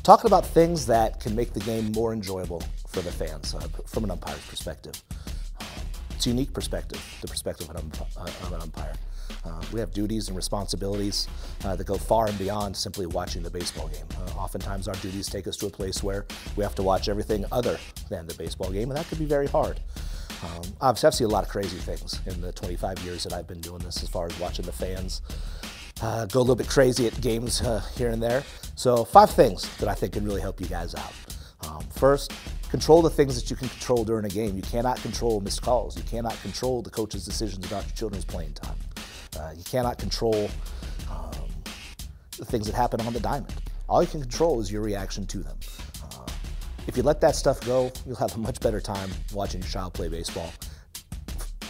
talking about things that can make the game more enjoyable for the fans from an umpire's perspective. It's a unique perspective, the perspective of an umpire. We have duties and responsibilities that go far and beyond simply watching the baseball game. Oftentimes our duties take us to a place where we have to watch everything other than the baseball game, and that could be very hard. Obviously, I've seen a lot of crazy things in the 25 years that I've been doing this as far as watching the fans go a little bit crazy at games here and there. So 5 things that I think can really help you guys out. First, control the things that you can control during a game. You cannot control missed calls. You cannot control the coach's decisions about your children's playing time. You cannot control the things that happen on the diamond. All you can control is your reaction to them. If you let that stuff go, you'll have a much better time watching your child play baseball.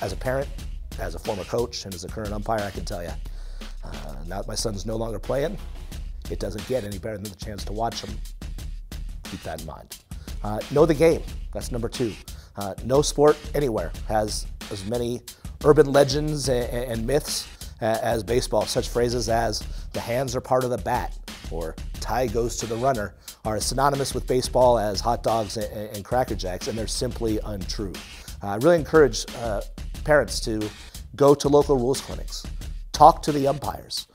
As a parent, as a former coach, and as a current umpire, I can tell you, now that my son's no longer playing, it doesn't get any better than the chance to watch him. Keep that in mind. Know the game. That's number 2. No sport anywhere has as many urban legends and myths as baseball. Such phrases as "the hands are part of the bat" or "tie goes to the runner" are as synonymous with baseball as hot dogs and Cracker Jacks, and they're simply untrue. I really encourage parents to go to local rules clinics, talk to the umpires,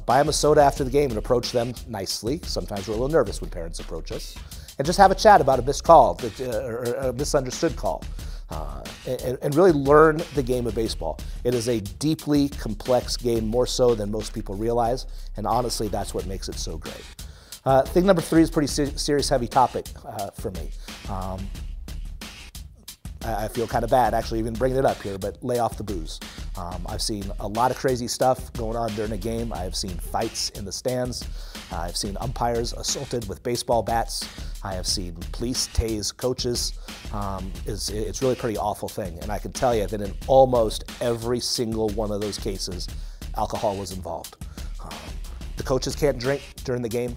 buy them a soda after the game and approach them nicely. Sometimes we're a little nervous when parents approach us, and just have a chat about a missed call or a misunderstood call. And really learn the game of baseball. It is a deeply complex game, more so than most people realize, and honestly, that's what makes it so great. Thing number 3 is a pretty serious, heavy topic for me. I feel kind of bad actually even bringing it up here, but lay off the booze. I've seen a lot of crazy stuff going on during a game. I've seen fights in the stands. I've seen umpires assaulted with baseball bats. I have seen police tase coaches. It's really a pretty awful thing. And I can tell you that in almost every single one of those cases, alcohol was involved. The coaches can't drink during the game.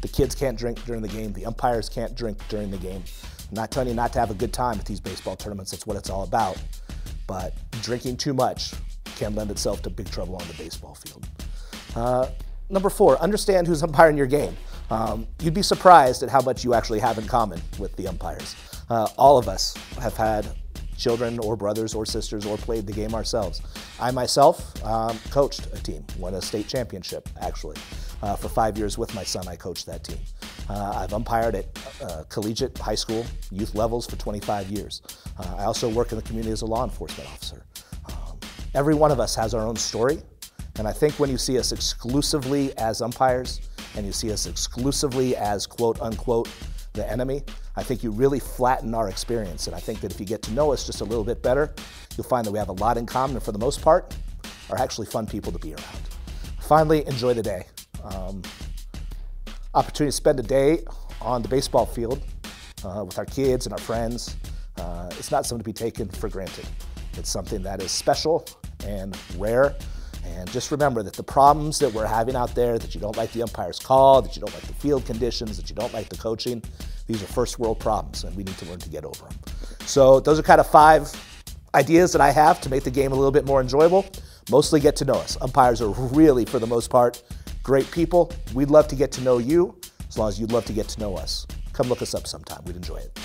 The kids can't drink during the game. The umpires can't drink during the game. I'm not telling you not to have a good time at these baseball tournaments. That's what it's all about. But drinking too much can lend itself to big trouble on the baseball field. Number 4, understand who's umpiring your game. You'd be surprised at how much you actually have in common with the umpires. All of us have had children or brothers or sisters or played the game ourselves. I myself coached a team, won a state championship actually. For 5 years with my son, I coached that team. I've umpired at collegiate, high school, youth levels for 25 years. I also work in the community as a law enforcement officer. Every one of us has our own story, and I think when you see us exclusively as umpires and you see us exclusively as quote unquote the enemy, I think you really flatten our experience. And I think that if you get to know us just a little bit better, you'll find that we have a lot in common, and for the most part, are actually fun people to be around. Finally, enjoy the day. Opportunity to spend a day on the baseball field with our kids and our friends. It's not something to be taken for granted. It's something that is special and rare. And just remember that the problems that we're having out there, that you don't like the umpire's call, that you don't like the field conditions, that you don't like the coaching, these are first world problems, and we need to learn to get over them. So those are kind of 5 ideas that I have to make the game a little bit more enjoyable. Mostly get to know us. Umpires are really, for the most part, great people. We'd love to get to know you, as long as you'd love to get to know us. Come look us up sometime. We'd enjoy it.